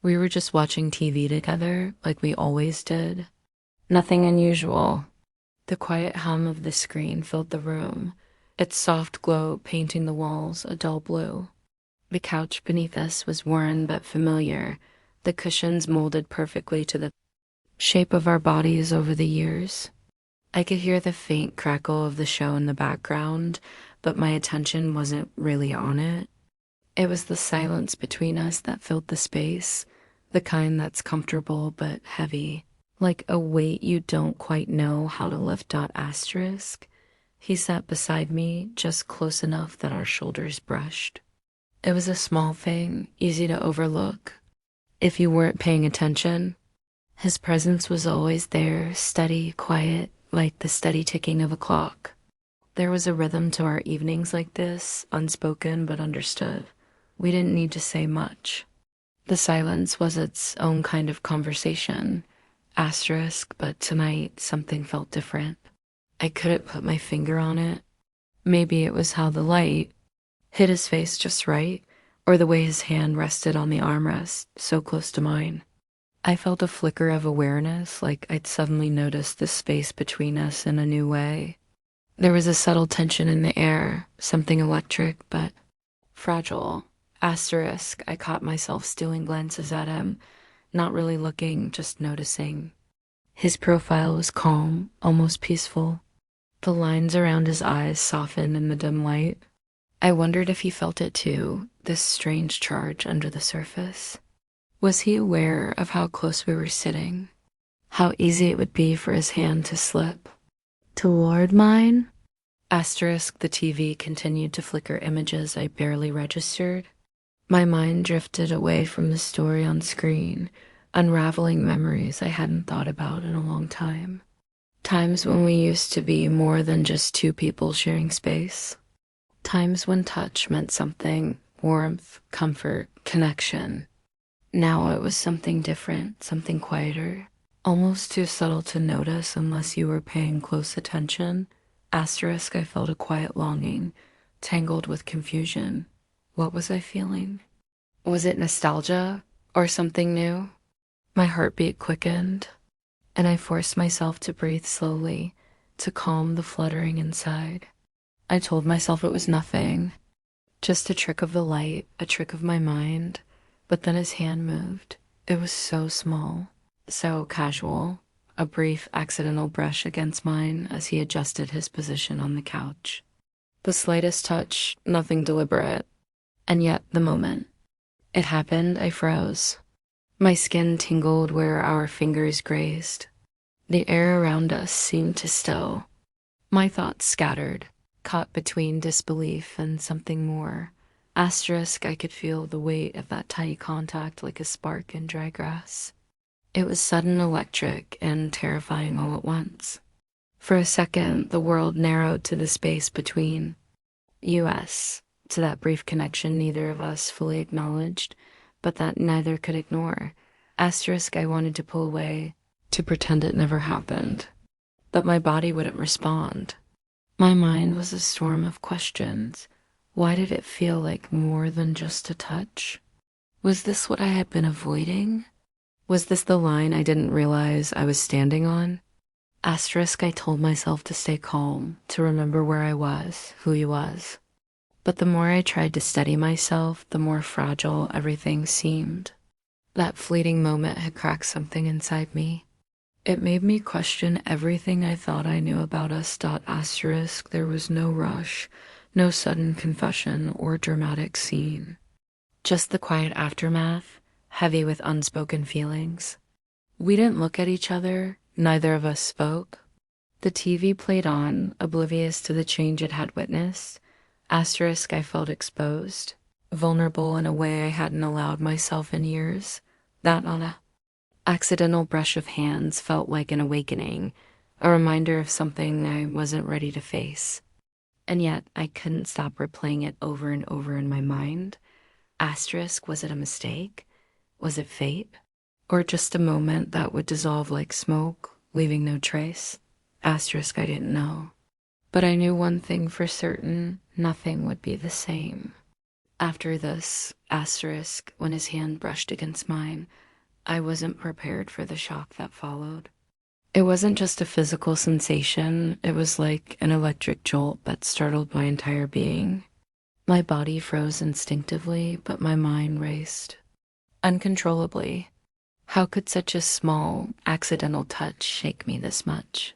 We were just watching TV together, like we always did. Nothing unusual. The quiet hum of the screen filled the room, its soft glow painting the walls a dull blue. The couch beneath us was worn but familiar, the cushions molded perfectly to the shape of our bodies over the years. I could hear the faint crackle of the show in the background, but my attention wasn't really on it. It was the silence between us that filled the space, the kind that's comfortable but heavy, like a weight you don't quite know how to lift. Asterisk. He sat beside me, just close enough that our shoulders brushed. It was a small thing, easy to overlook if you weren't paying attention. His presence was always there, steady, quiet, like the steady ticking of a clock. There was a rhythm to our evenings like this, unspoken but understood. We didn't need to say much. The silence was its own kind of conversation. Asterisk, but tonight something felt different. I couldn't put my finger on it. Maybe it was how the light hit his face just right, or the way his hand rested on the armrest, so close to mine. I felt a flicker of awareness, like I'd suddenly noticed the space between us in a new way. There was a subtle tension in the air, something electric but fragile. Asterisk, I caught myself stealing glances at him, not really looking, just noticing. His profile was calm, almost peaceful. The lines around his eyes softened in the dim light. I wondered if he felt it too, this strange charge under the surface. Was he aware of how close we were sitting? How easy it would be for his hand to slip toward mine? Asterisk, the TV continued to flicker images I barely registered. My mind drifted away from the story on screen, unraveling memories I hadn't thought about in a long time. Times when we used to be more than just two people sharing space. Times when touch meant something, warmth, comfort, connection. Now it was something different, something quieter, almost too subtle to notice unless you were paying close attention. Asterisk, I felt a quiet longing, tangled with confusion. What was I feeling? Was it nostalgia or something new? My heartbeat quickened, and I forced myself to breathe slowly, to calm the fluttering inside. I told myself it was nothing, just a trick of the light, a trick of my mind. But then his hand moved. It was so small, so casual, a brief accidental brush against mine as he adjusted his position on the couch. The slightest touch, nothing deliberate. And yet, the moment it happened, I froze. My skin tingled where our fingers grazed. The air around us seemed to still. My thoughts scattered, caught between disbelief and something more. Asterisk, I could feel the weight of that tiny contact like a spark in dry grass. It was sudden, electric, and terrifying all at once. For a second, the world narrowed to the space between us, to that brief connection neither of us fully acknowledged, but that neither could ignore. Asterisk, I wanted to pull away, to pretend it never happened. But my body wouldn't respond. My mind was a storm of questions. Why did it feel like more than just a touch? Was this what I had been avoiding? Was this the line I didn't realize I was standing on? Asterisk, I told myself to stay calm, to remember where I was, who he was. But the more I tried to steady myself, the more fragile everything seemed. That fleeting moment had cracked something inside me. It made me question everything I thought I knew about us. Asterisk, there was no rush, no sudden confession or dramatic scene. Just the quiet aftermath, heavy with unspoken feelings. We didn't look at each other, neither of us spoke. The TV played on, oblivious to the change it had witnessed. Asterisk, I felt exposed, vulnerable in a way I hadn't allowed myself in years. That on a accidental brush of hands felt like an awakening, a reminder of something I wasn't ready to face. And yet I couldn't stop replaying it over and over in my mind. Asterisk, was it a mistake? Was it fate? Or just a moment that would dissolve like smoke, leaving no trace? Asterisk, I didn't know. But I knew one thing for certain, nothing would be the same. After this asterisk, when his hand brushed against mine, I wasn't prepared for the shock that followed. It wasn't just a physical sensation, it was like an electric jolt that startled my entire being. My body froze instinctively, but my mind raced uncontrollably. How could such a small, accidental touch shake me this much?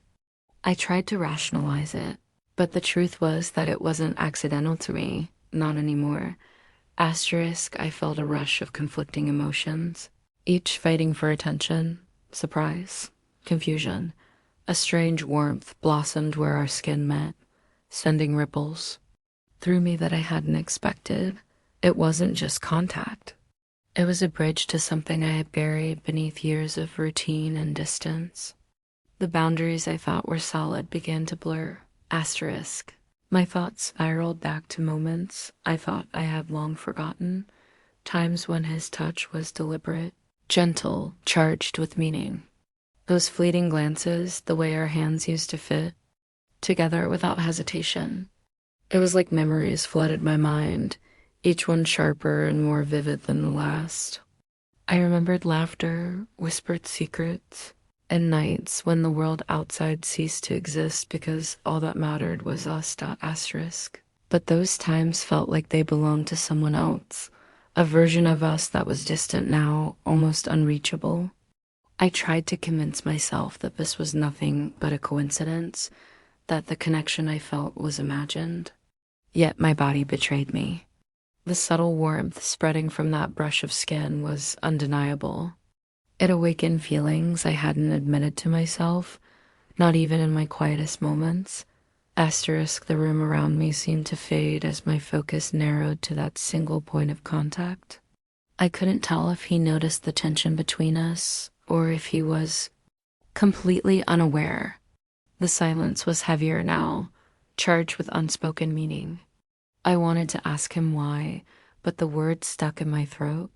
I tried to rationalize it, but the truth was that it wasn't accidental to me, not anymore. Asterisk, I felt a rush of conflicting emotions, each fighting for attention, surprise, confusion. A strange warmth blossomed where our skin met, sending ripples through me that I hadn't expected. It wasn't just contact. It was a bridge to something I had buried beneath years of routine and distance. The boundaries I thought were solid began to blur. Asterisk. My thoughts spiraled back to moments I thought I had long forgotten, times when his touch was deliberate, gentle, charged with meaning. Those fleeting glances, the way our hands used to fit together without hesitation. It was like memories flooded my mind, each one sharper and more vivid than the last. I remembered laughter, whispered secrets, and nights when the world outside ceased to exist because all that mattered was us. Asterisk. But those times felt like they belonged to someone else, a version of us that was distant now, almost unreachable. I tried to convince myself that this was nothing but a coincidence, that the connection I felt was imagined. Yet my body betrayed me. The subtle warmth spreading from that brush of skin was undeniable. It awakened feelings I hadn't admitted to myself, not even in my quietest moments. Asterisk, the room around me seemed to fade as my focus narrowed to that single point of contact. I couldn't tell if he noticed the tension between us, or if he was completely unaware. The silence was heavier now, charged with unspoken meaning. I wanted to ask him why, but the words stuck in my throat.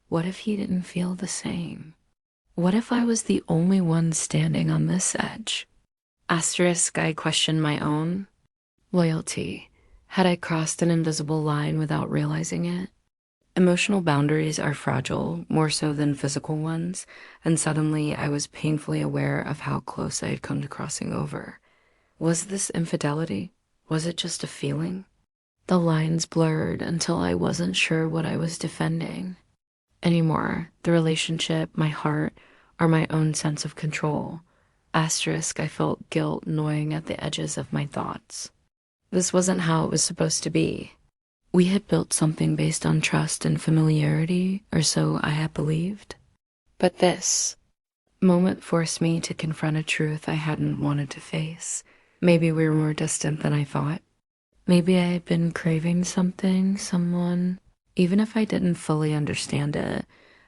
What if he didn't feel the same? What if I was the only one standing on this edge? Asterisk, I questioned my own loyalty. Had I crossed an invisible line without realizing it? Emotional boundaries are fragile, more so than physical ones, and suddenly I was painfully aware of how close I had come to crossing over. Was this infidelity? Was it just a feeling? The lines blurred until I wasn't sure what I was defending anymore, the relationship, my heart, or my own sense of control. Asterisk, I felt guilt gnawing at the edges of my thoughts. This wasn't how it was supposed to be. We had built something based on trust and familiarity, or so I had believed. But this moment forced me to confront a truth I hadn't wanted to face. Maybe we were more distant than I thought. Maybe I had been craving something, someone, even if I didn't fully understand it.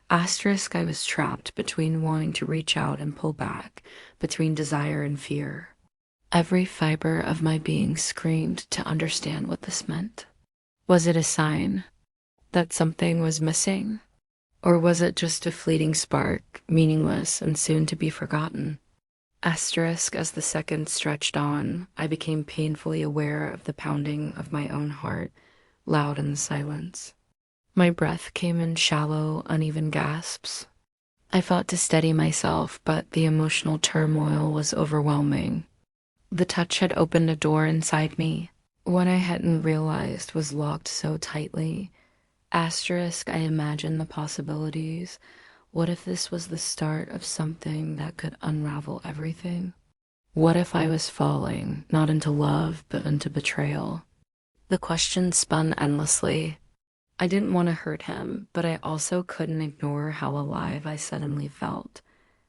Asterisk, I was trapped between wanting to reach out and pull back, between desire and fear. Every fiber of my being screamed to understand what this meant. Was it a sign that something was missing? Or was it just a fleeting spark, meaningless and soon to be forgotten? Asterisk, as the seconds stretched on, I became painfully aware of the pounding of my own heart, loud in the silence. My breath came in shallow, uneven gasps. I fought to steady myself, but the emotional turmoil was overwhelming. The touch had opened a door inside me, one I hadn't realized was locked so tightly. Asterisk, I imagined the possibilities. What if this was the start of something that could unravel everything? What if I was falling, not into love, but into betrayal? The question spun endlessly. I didn't want to hurt him, but I also couldn't ignore how alive I suddenly felt.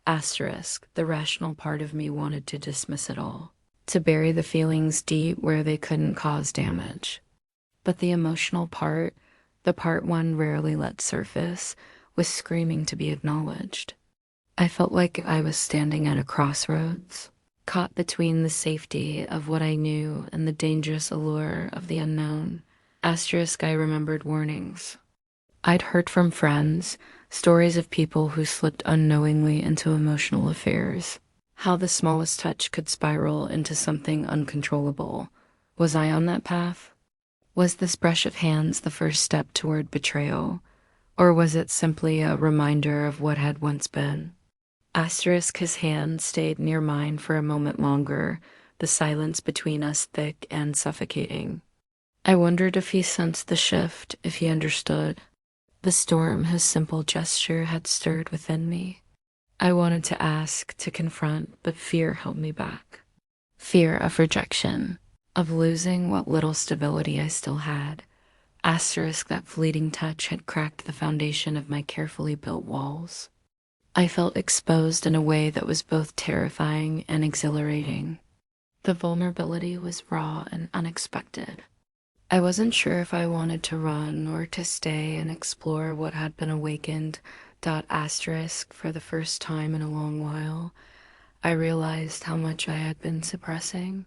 Asterisk, the rational part of me wanted to dismiss it all, to bury the feelings deep where they couldn't cause damage. But the emotional part, the part one rarely lets surface, was screaming to be acknowledged. I felt like I was standing at a crossroads, caught between the safety of what I knew and the dangerous allure of the unknown. Asterisk, I remembered warnings I'd heard from friends, stories of people who slipped unknowingly into emotional affairs, how the smallest touch could spiral into something uncontrollable. Was I on that path? Was this brush of hands the first step toward betrayal, or was it simply a reminder of what had once been? Asterisk, his hand stayed near mine for a moment longer, the silence between us thick and suffocating. I wondered if he sensed the shift, if he understood the storm his simple gesture had stirred within me. I wanted to ask, to confront, but fear held me back. Fear of rejection, of losing what little stability I still had. Asterisk, that fleeting touch had cracked the foundation of my carefully built walls. I felt exposed in a way that was both terrifying and exhilarating. The vulnerability was raw and unexpected. I wasn't sure if I wanted to run or to stay and explore what had been awakened. Asterisk, for the first time in a long while, I realized how much I had been suppressing.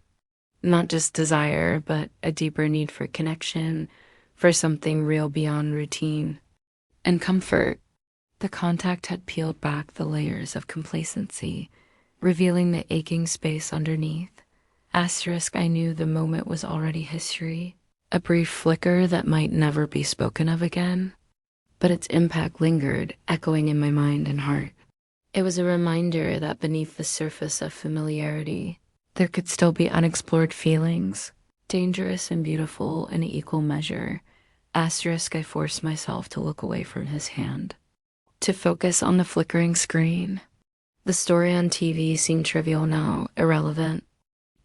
Not just desire, but a deeper need for connection, for something real beyond routine. And comfort. The contact had peeled back the layers of complacency, revealing the aching space underneath. Asterisk, I knew the moment was already history, a brief flicker that might never be spoken of again, but its impact lingered, echoing in my mind and heart. It was a reminder that beneath the surface of familiarity, there could still be unexplored feelings, dangerous and beautiful in equal measure. Asterisk, I forced myself to look away from his hand, to focus on the flickering screen. The story on TV seemed trivial now, irrelevant.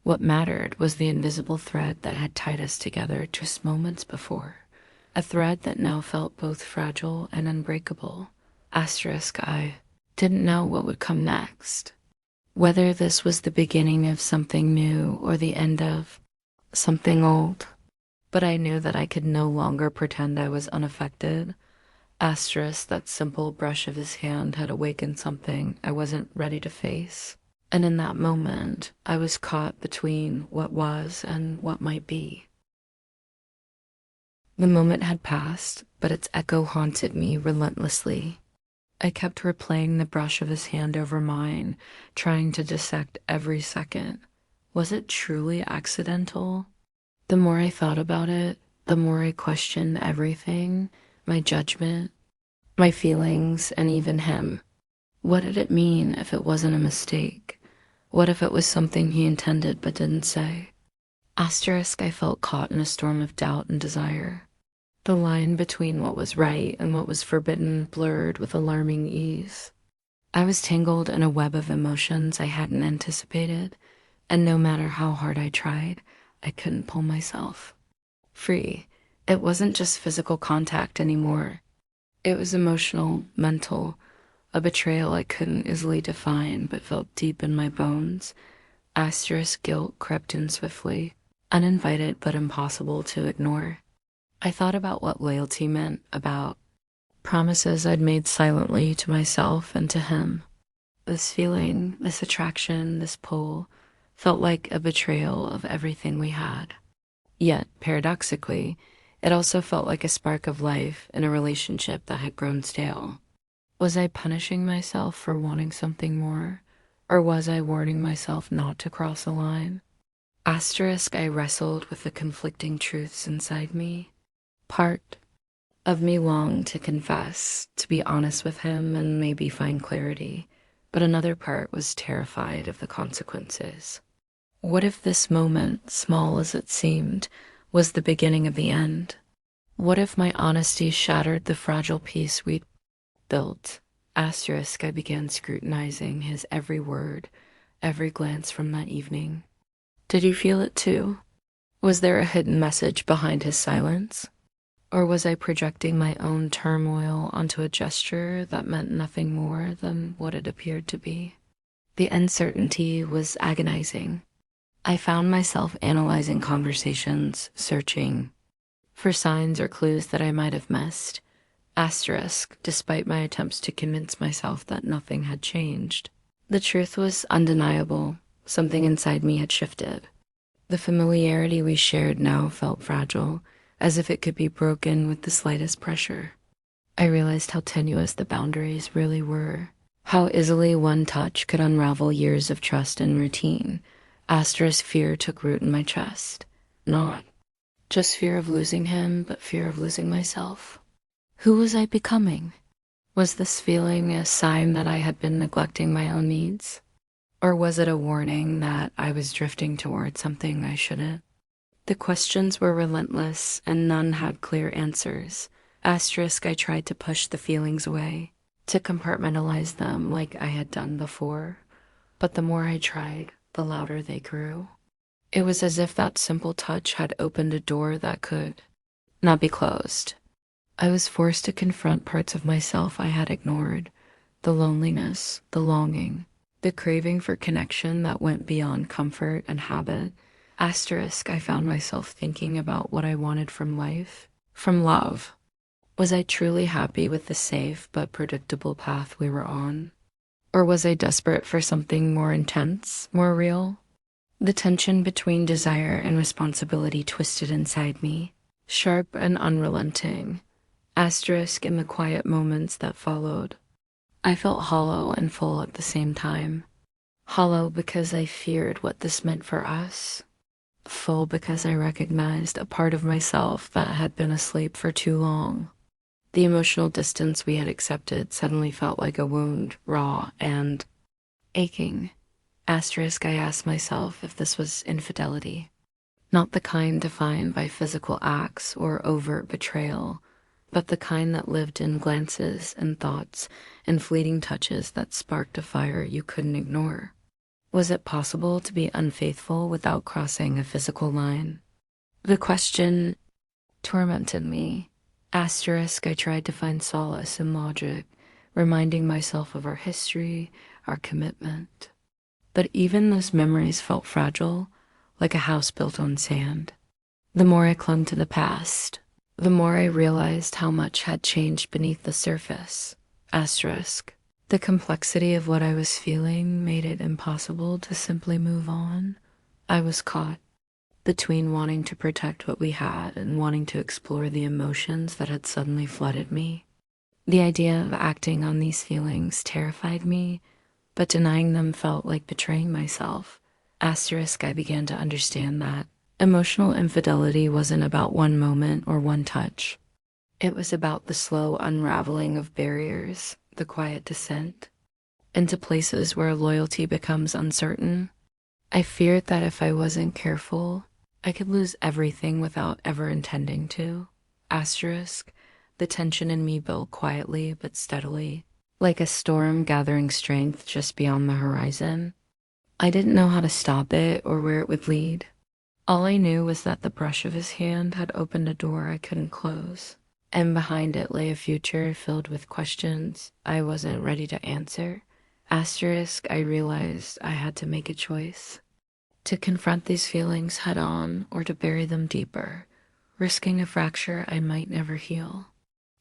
What mattered was the invisible thread that had tied us together just moments before, a thread that now felt both fragile and unbreakable. Asterisk, I didn't know what would come next, whether this was the beginning of something new or the end of something old. But I knew that I could no longer pretend I was unaffected. Asterisk, that simple brush of his hand had awakened something I wasn't ready to face. And in that moment, I was caught between what was and what might be. The moment had passed, but its echo haunted me relentlessly. I kept replaying the brush of his hand over mine, trying to dissect every second. Was it truly accidental? The more I thought about it, the more I questioned everything, my judgment, my feelings, and even him. What did it mean if it wasn't a mistake? What if it was something he intended but didn't say? Asterisk, I felt caught in a storm of doubt and desire. The line between what was right and what was forbidden blurred with alarming ease. I was tangled in a web of emotions I hadn't anticipated, and no matter how hard I tried, I couldn't pull myself free. It wasn't just physical contact anymore. It was emotional, mental, a betrayal I couldn't easily define but felt deep in my bones. Asterisk, guilt crept in swiftly, uninvited but impossible to ignore. I thought about what loyalty meant, about promises I'd made silently to myself and to him. This feeling, this attraction, this pull, felt like a betrayal of everything we had. Yet, paradoxically, it also felt like a spark of life in a relationship that had grown stale. Was I punishing myself for wanting something more, or was I warning myself not to cross a line? Asterisk, I wrestled with the conflicting truths inside me. Part of me longed to confess, to be honest with him and maybe find clarity, but another part was terrified of the consequences. What if this moment, small as it seemed, was the beginning of the end? What if my honesty shattered the fragile peace we'd built? Asterisk, I began scrutinizing his every word, every glance from that evening. Did you feel it too? Was there a hidden message behind his silence? Or was I projecting my own turmoil onto a gesture that meant nothing more than what it appeared to be? The uncertainty was agonizing. I found myself analyzing conversations, searching for signs or clues that I might have missed. Asterisk, despite my attempts to convince myself that nothing had changed. The truth was undeniable. Something inside me had shifted. The familiarity we shared now felt fragile, as if it could be broken with the slightest pressure. I realized how tenuous the boundaries really were, how easily one touch could unravel years of trust and routine. Asterisk, fear took root in my chest. Not Just fear of losing him, but fear of losing myself. Who was I becoming? Was this feeling a sign that I had been neglecting my own needs? Or was it a warning that I was drifting toward something I shouldn't? The questions were relentless, and none had clear answers. Asterisk, I tried to push the feelings away, to compartmentalize them like I had done before. But the more I tried, the louder they grew. It was as if that simple touch had opened a door that could not be closed. I was forced to confront parts of myself I had ignored, the loneliness, the longing, the craving for connection that went beyond comfort and habit. Asterisk, I found myself thinking about what I wanted from life, from love. Was I truly happy with the safe but predictable path we were on? Or was I desperate for something more intense, more real? The tension between desire and responsibility twisted inside me, sharp and unrelenting. Asterisk, in the quiet moments that followed, I felt hollow and full at the same time. Hollow because I feared what this meant for us. Full because I recognized a part of myself that had been asleep for too long. The emotional distance we had accepted suddenly felt like a wound, raw and aching. Asterisk, I asked myself if this was infidelity. Not the kind defined by physical acts or overt betrayal, but the kind that lived in glances and thoughts and fleeting touches that sparked a fire you couldn't ignore. Was it possible to be unfaithful without crossing a physical line? The question tormented me. Asterisk, I tried to find solace in logic, reminding myself of our history, our commitment. But even those memories felt fragile, like a house built on sand. The more I clung to the past, the more I realized how much had changed beneath the surface. Asterisk. The complexity of what I was feeling made it impossible to simply move on. I was caught between wanting to protect what we had and wanting to explore the emotions that had suddenly flooded me. The idea of acting on these feelings terrified me, but denying them felt like betraying myself. Asterisk, I began to understand that emotional infidelity wasn't about one moment or one touch. It was about the slow unraveling of barriers, the quiet descent into places where loyalty becomes uncertain. I feared that if I wasn't careful, I could lose everything without ever intending to. Asterisk, the tension in me built quietly but steadily, like a storm gathering strength just beyond the horizon. I didn't know how to stop it or where it would lead. All I knew was that the brush of his hand had opened a door I couldn't close, and behind it lay a future filled with questions I wasn't ready to answer. Asterisk, I realized I had to make a choice. To confront these feelings head on or to bury them deeper, risking a fracture I might never heal.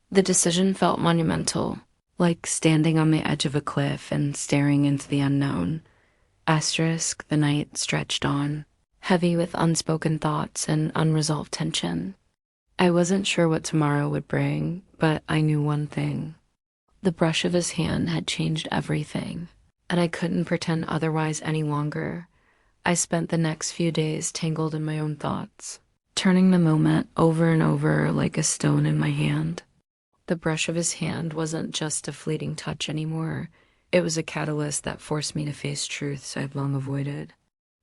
The decision felt monumental, like standing on the edge of a cliff and staring into the unknown. Asterisk, the night stretched on, heavy with unspoken thoughts and unresolved tension. I wasn't sure what tomorrow would bring, but I knew one thing. The brush of his hand had changed everything, and I couldn't pretend otherwise any longer. I spent the next few days tangled in my own thoughts, turning the moment over and over like a stone in my hand. The brush of his hand wasn't just a fleeting touch anymore. It was a catalyst that forced me to face truths I'd long avoided.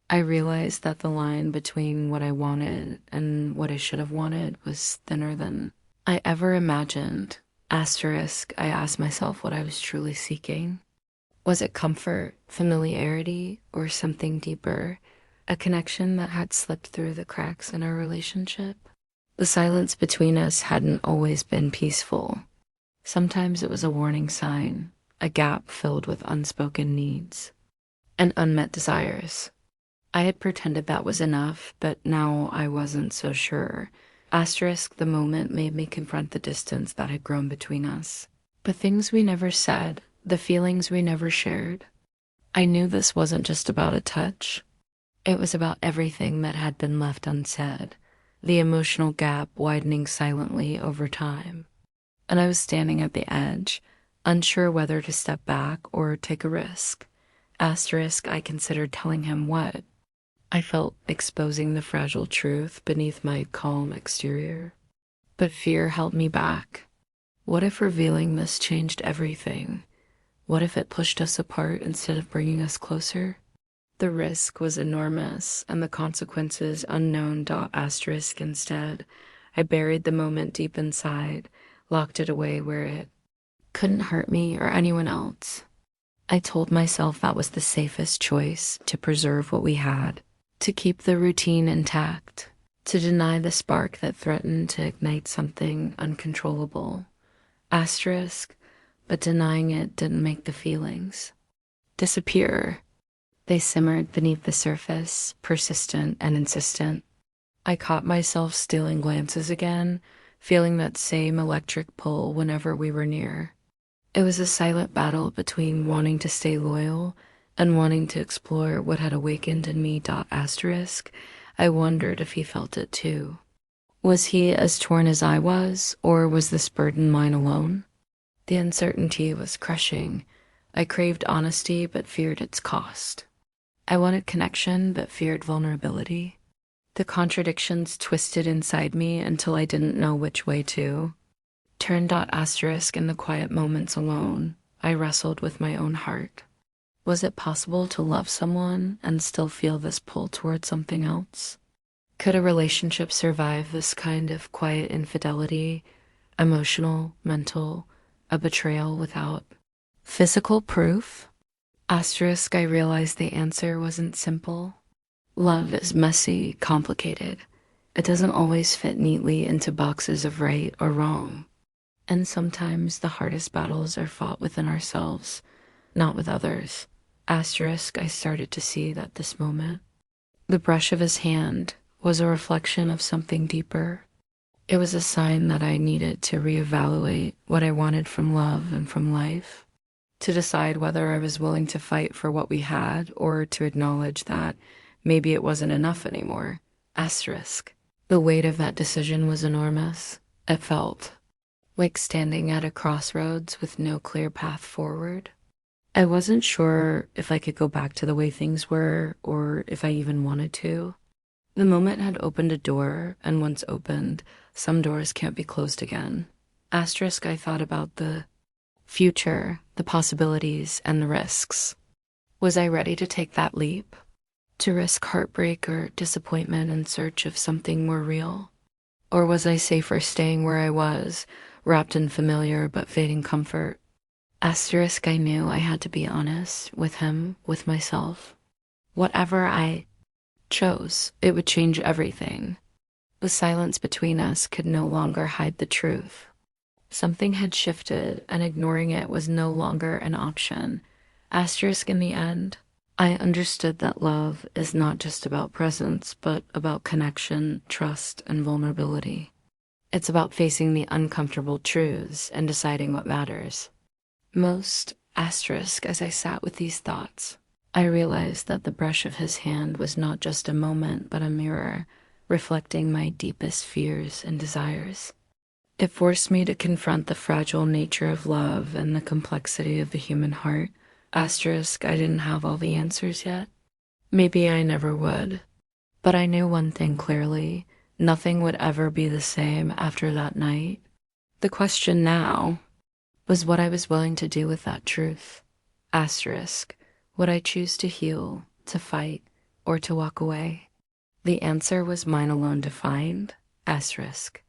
I realized that the line between what I wanted and what I should have wanted was thinner than I ever imagined. Asterisk, I asked myself what I was truly seeking. Was it comfort, familiarity, or something deeper? A connection that had slipped through the cracks in our relationship? The silence between us hadn't always been peaceful. Sometimes it was a warning sign, a gap filled with unspoken needs and unmet desires. I had pretended that was enough, but now I wasn't so sure. Asterisk, the moment made me confront the distance that had grown between us. The things we never said, the feelings we never shared. I knew this wasn't just about a touch. It was about everything that had been left unsaid, the emotional gap widening silently over time. And I was standing at the edge, unsure whether to step back or take a risk. Asterisk, I considered telling him what. I felt exposing the fragile truth beneath my calm exterior. But fear held me back. What if revealing this changed everything? What if it pushed us apart instead of bringing us closer? The risk was enormous, and the consequences unknown. Asterisk instead. I buried the moment deep inside, locked it away where it couldn't hurt me or anyone else. I told myself that was the safest choice, to preserve what we had, to keep the routine intact, to deny the spark that threatened to ignite something uncontrollable. Asterisk, but denying it didn't make the feelings disappear. They simmered beneath the surface, persistent and insistent. I caught myself stealing glances again, feeling that same electric pull whenever we were near. It was a silent battle between wanting to stay loyal and wanting to explore what had awakened in me. Asterisk. I wondered if he felt it too. Was he as torn as I was, or was this burden mine alone? The uncertainty was crushing. I craved honesty but feared its cost. I wanted connection but feared vulnerability. The contradictions twisted inside me until I didn't know which way to turn. Asterisk. In the quiet moments alone, I wrestled with my own heart. Was it possible to love someone and still feel this pull towards something else? Could a relationship survive this kind of quiet infidelity, emotional, mental, a betrayal without physical proof? Asterisk. I realized the answer wasn't simple. Love is messy, complicated. It doesn't always fit neatly into boxes of right or wrong. And sometimes the hardest battles are fought within ourselves, not with others. Asterisk. I started to see that this moment, the brush of his hand, was a reflection of something deeper. It was a sign that I needed to reevaluate what I wanted from love and from life, to decide whether I was willing to fight for what we had or to acknowledge that maybe it wasn't enough anymore. Asterisk. The weight of that decision was enormous. It felt like standing at a crossroads with no clear path forward. I wasn't sure if I could go back to the way things were or if I even wanted to. The moment had opened a door, and once opened, some doors can't be closed again. Asterisk. I thought about the future, the possibilities, and the risks. Was I ready to take that leap? To risk heartbreak or disappointment in search of something more real? Or was I safer staying where I was, wrapped in familiar but fading comfort? Asterisk. I knew I had to be honest with him, with myself. Whatever I chose, it would change everything. The silence between us could no longer hide the truth. Something had shifted, and ignoring it was no longer an option. Asterisk. In the end, I understood that love is not just about presence, but about connection, trust, and vulnerability. It's about facing the uncomfortable truths and deciding what matters most. Asterisk. As I sat with these thoughts, I realized that the brush of his hand was not just a moment, but a mirror, reflecting my deepest fears and desires. It forced me to confront the fragile nature of love and the complexity of the human heart. Asterisk. I didn't have all the answers yet. Maybe I never would. But I knew one thing clearly. Nothing would ever be the same after that night. The question now was what I was willing to do with that truth. Asterisk. Would I choose to heal, to fight, or to walk away? The answer was mine alone to find. Asterisk.